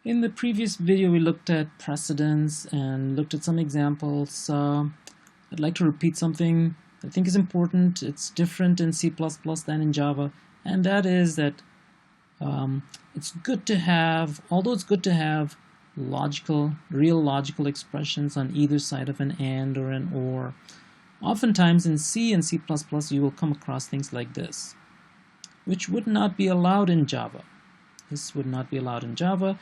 In the previous video, we looked at precedents and looked at some examples. I'd like to repeat something I think is important. It's different in C++ than in Java, and that is that it's good to have, although it's good to have real logical expressions on either side of an AND or an OR, oftentimes in C and C++ you will come across things like this, which would not be allowed in Java. This would not be allowed in Java.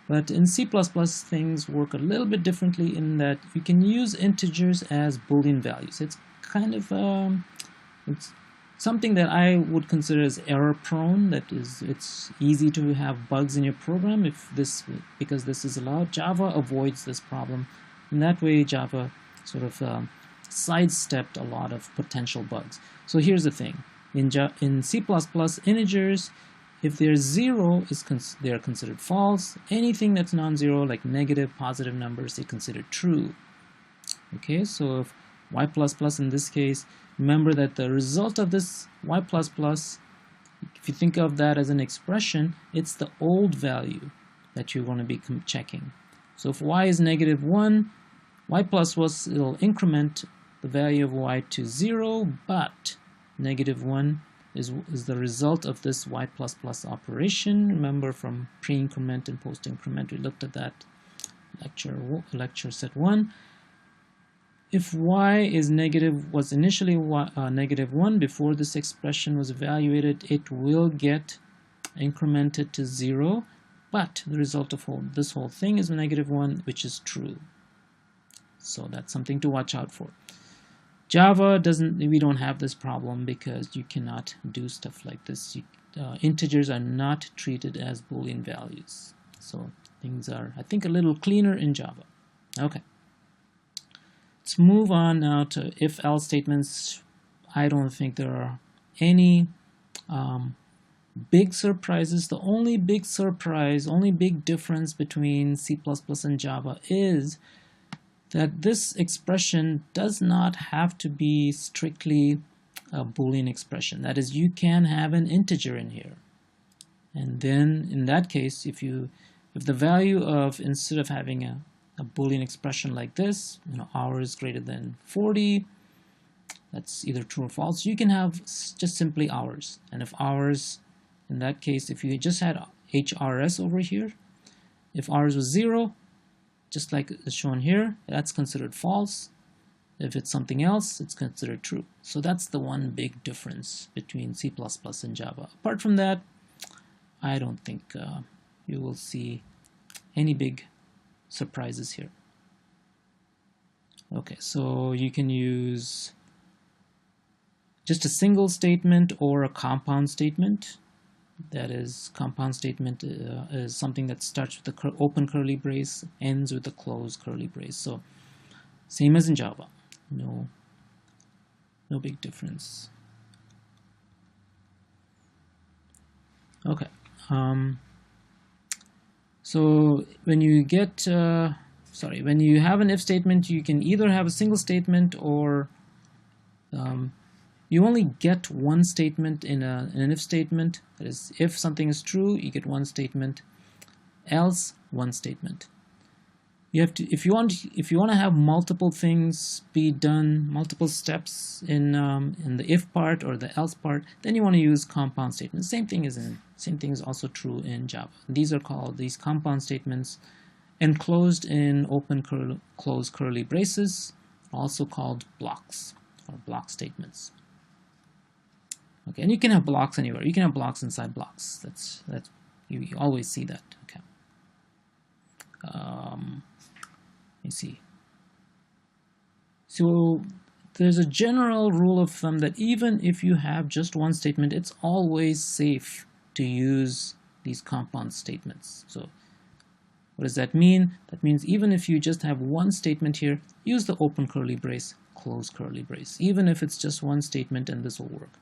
But in C++, things work a little bit differently in that you can use integers as Boolean values. It's kind of it's something that I would consider as error-prone. That is, it's easy to have bugs in your program because this is allowed. Java avoids this problem. In that way, Java sort of sidestepped a lot of potential bugs. So here's the thing: in C++, integers, if they're zero, they're considered false. Anything that's non-zero, like negative, positive numbers, they consider true. Okay, so if y++ in this case, remember that the result of this y++, if you think of that as an expression, it's the old value that you're going to be checking. So if y is -1, y++ it'll increment the value of y to 0, but -1 is the result of this y++ operation. Remember from pre-increment and post-increment, we looked at that lecture set 1. If y was initially -1 before this expression was evaluated, it will get incremented to 0, but the result of this whole thing is -1, which is true. So that's something to watch out for. Java we don't have this problem because you cannot do stuff like this. Integers are not treated as Boolean values. So things are, I think, a little cleaner in Java. Okay. Let's move on now to if-else statements. I don't think there are any big surprises. The only big difference between C++ and Java is that this expression does not have to be strictly a Boolean expression. That is, you can have an integer in here. And then in that case, if the value of, instead of having a Boolean expression like this, hours greater than 40, that's either true or false, you can have just simply hours. And if hours, in that case, if you just had HRS over here, if hours was 0, just like is shown here, that's considered false. If it's something else, it's considered true. So that's the one big difference between C++ and Java. Apart from that, I don't think you will see any big surprises here. Okay, so you can use just a single statement or a compound statement. That is, compound statement is something that starts with the open curly brace, ends with the closed curly brace. So same as in Java, no big difference. Okay, so when you when you have an if statement, you can either have a single statement or you only get one statement in an if statement. That is, if something is true, you get one statement, else one statement. You have to, if you want to have multiple things be done, multiple steps in the if part or the else part, then you want to use compound statements. Same thing is also true in Java. These are called, these compound statements, enclosed in closed curly braces, also called blocks or block statements. Okay, and you can have blocks anywhere. You can have blocks inside blocks. That's you always see that. Okay. Let me see. So there's a general rule of thumb that even if you have just one statement, it's always safe to use these compound statements. So what does that mean? That means even if you just have one statement here, use the open curly brace, close curly brace, even if it's just one statement, and this will work.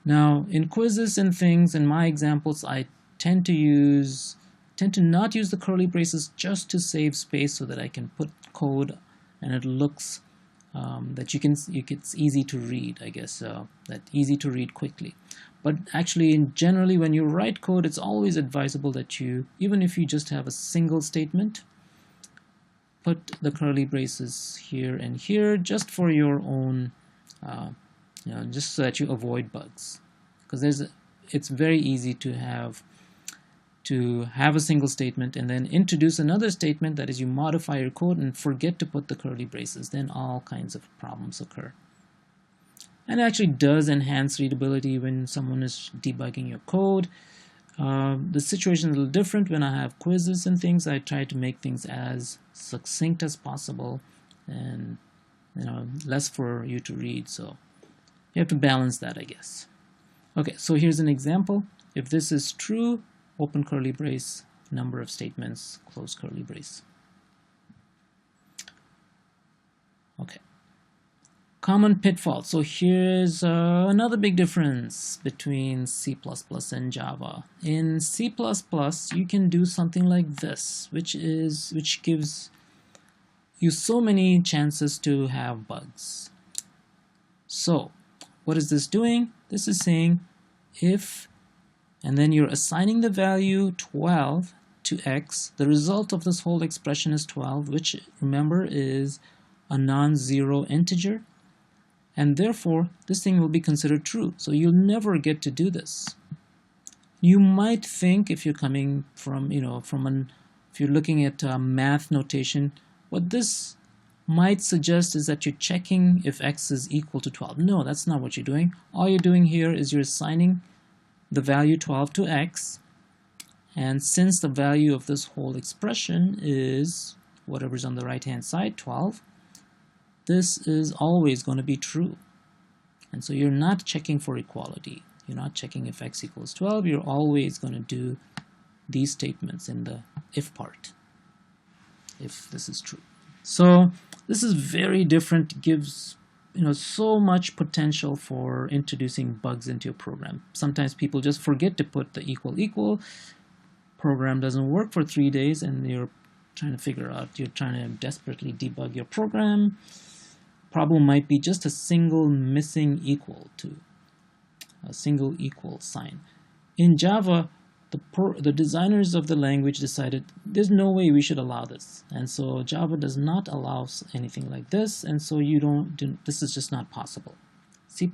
Now, in quizzes and things, in my examples, I tend to not use the curly braces just to save space so that I can put code and it looks that it's easy to read, I guess, that easy to read quickly. But actually, generally, when you write code, it's always advisable that you, even if you just have a single statement, put the curly braces here and here just for your own, just so that you avoid bugs. Because it's very easy to have a single statement and then introduce another statement, that is, you modify your code and forget to put the curly braces. Then all kinds of problems occur. And it actually does enhance readability when someone is debugging your code. The situation is a little different when I have quizzes and things. I try to make things as succinct as possible and less for you to read. So you have to balance that, I guess. Okay, so here's an example. If this is true, open curly brace, number of statements, close curly brace. Okay. Common pitfall. So here's another big difference between C++ and Java. In C++, you can do something like this, which gives you so many chances to have bugs. So what is this doing? This is saying if, and then you're assigning the value 12 to x. The result of this whole expression is 12, which, remember, is a non-zero integer. And therefore, this thing will be considered true. So you'll never get to do this. You might think, if you're coming from, if you're looking at math notation, what this might suggest is that you're checking if x is equal to 12. No, that's not what you're doing. All you're doing here is you're assigning the value 12 to x. And since the value of this whole expression is whatever's on the right-hand side, 12, this is always going to be true. And so you're not checking for equality. You're not checking if x equals 12. You're always going to do these statements in the if part, if this is true. So this is very different, gives so much potential for introducing bugs into your program. Sometimes people just forget to put the equal. Program doesn't work for 3 days, and you're trying to desperately debug your program. Problem might be just a single missing equal to a single equal sign. In Java, the designers of the language decided there's no way we should allow this, and so Java does not allow anything like this, and so this is just not possible. C++,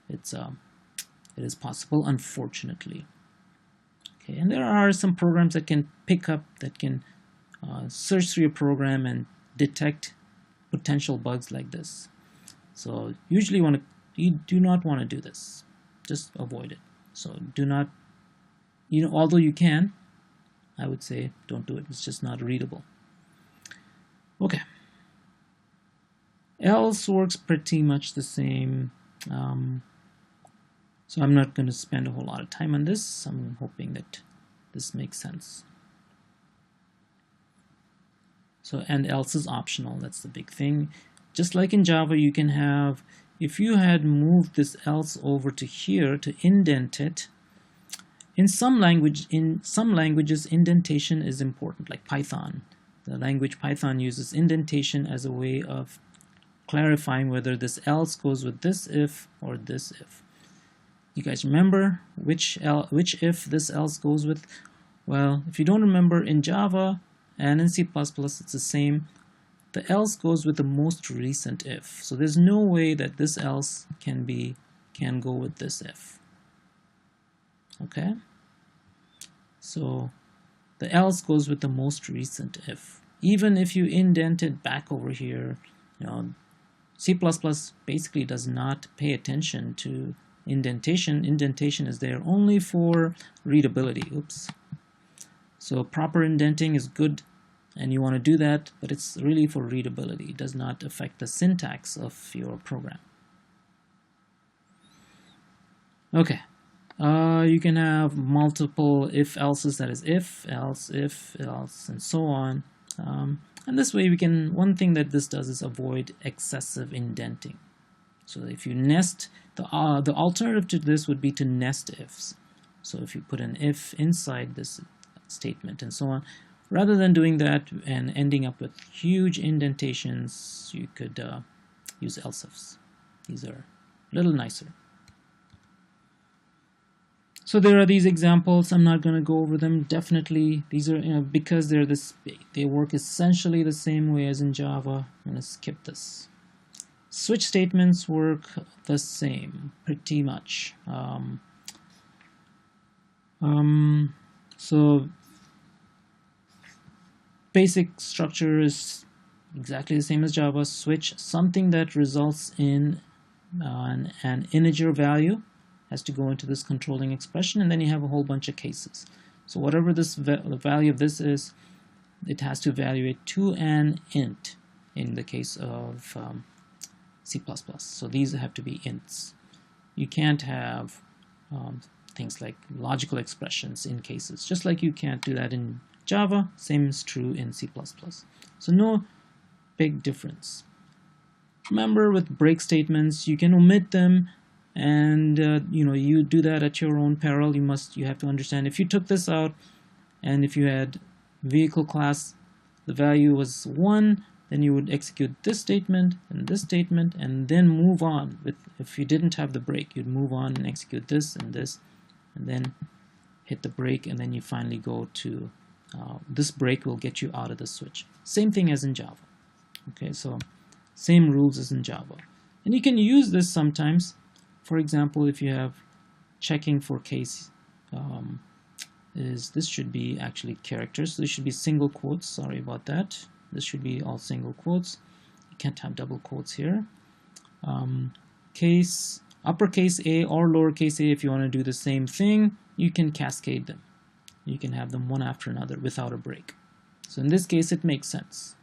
it is possible, unfortunately. Okay, and there are some programs that can pick up, that can search through your program and detect potential bugs like this. So usually you do not want to do this. Just avoid it. So do not, although you can, I would say don't do it. It's just not readable. Okay. Else works pretty much the same. So I'm not going to spend a whole lot of time on this. I'm hoping that this makes sense. So, and else is optional. That's the big thing. Just like in Java, you can have, if you had moved this else over to here to indent it, in some languages, indentation is important, like Python. The language Python uses indentation as a way of clarifying whether this else goes with this if or this if. You guys remember which if this else goes with? Well, if you don't remember, in Java and in C++, it's the same. The else goes with the most recent if. So there's no way that this else can go with this if. Okay? So the else goes with the most recent if. Even if you indent it back over here, C++ basically does not pay attention to indentation. Indentation is there only for readability. Oops. So proper indenting is good, and you want to do that, but it's really for readability. It does not affect the syntax of your program. Okay. You can have multiple if-elses, that is if, else, and so on. And this way one thing that this does is avoid excessive indenting. So if you nest, the alternative to this would be to nest ifs. So if you put an if inside this statement and so on, rather than doing that and ending up with huge indentations, you could use else ifs. These are a little nicer. So there are these examples. I'm not going to go over them. Definitely, these are because they work essentially the same way as in Java. I'm going to skip this. Switch statements work the same, pretty much. So basic structure is exactly the same as Java. Switch, something that results in an integer value has to go into this controlling expression, and then you have a whole bunch of cases. So whatever the value of this is, it has to evaluate to an int in the case of C++. So these have to be ints. You can't have things like logical expressions in cases, just like you can't do that in Java. Same is true in C++. So no big difference. Remember, with break statements, you can omit them, and you do that at your own peril. You have to understand, if you took this out and if you had vehicle class, the value was 1, then you would execute this statement and then move on. If you didn't have the break, you'd move on and execute this, and then hit the break, and then you finally go to this break will get you out of the switch. Same thing as in Java. Okay, so same rules as in Java. And you can use this sometimes. For example, if you have checking for case, this should be actually characters. So this should be single quotes. Sorry about that. This should be all single quotes. You can't have double quotes here. Case, uppercase A or lowercase a, if you want to do the same thing, you can cascade them. You can have them one after another without a break. So in this case, it makes sense.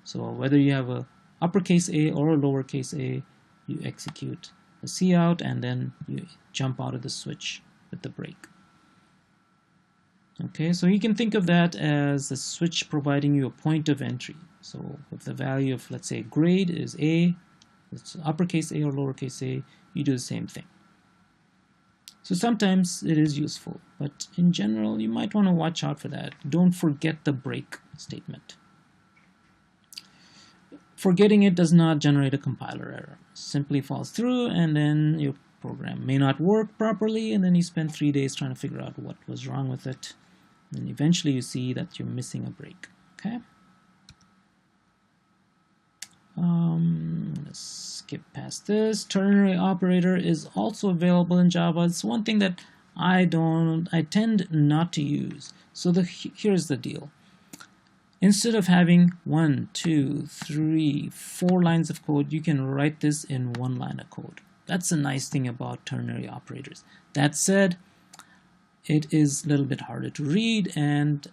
So whether you have a uppercase A or a lowercase a, you execute the cout and then you jump out of the switch with the break. Okay, so you can think of that as a switch providing you a point of entry. So if the value of, let's say, grade is A, it's uppercase A or lowercase a, you do the same thing. So sometimes it is useful, but in general, you might want to watch out for that. Don't forget the break statement. Forgetting it does not generate a compiler error. It simply falls through, and then your program may not work properly, and then you spend 3 days trying to figure out what was wrong with it. And eventually you see that you're missing a break. Okay. Let's skip past this. Ternary operator is also available in Java. It's one thing that I tend not to use. So here's the deal. Instead of having 1, 2, 3, 4 lines of code, you can write this in 1 line of code. That's a nice thing about ternary operators. That said, it is a little bit harder to read, and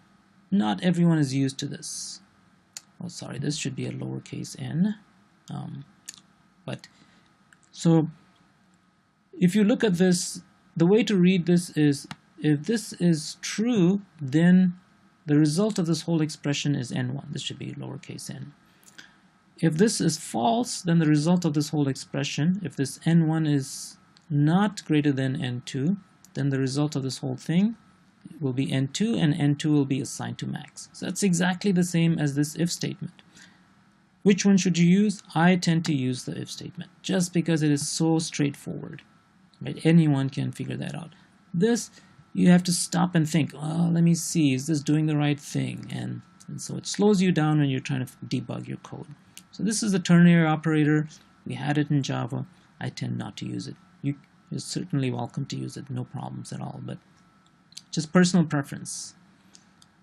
not everyone is used to this. Oh, sorry, this should be a lowercase n. So if you look at this, the way to read this is, if this is true, then the result of this whole expression is n1. This should be lowercase n. If this is false, then the result of this whole expression, if this n1 is not greater than n2, then the result of this whole thing will be n2, and n2 will be assigned to max. So that's exactly the same as this if statement. Which one should you use? I tend to use the if statement, just because it is so straightforward. Right? Anyone can figure that out. This, you have to stop and think, oh, let me see, is this doing the right thing? And so it slows you down when you're trying to debug your code. So this is the ternary operator. We had it in Java. I tend not to use it. You're certainly welcome to use it, no problems at all, but just personal preference.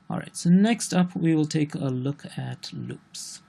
All right, so next up we will take a look at loops.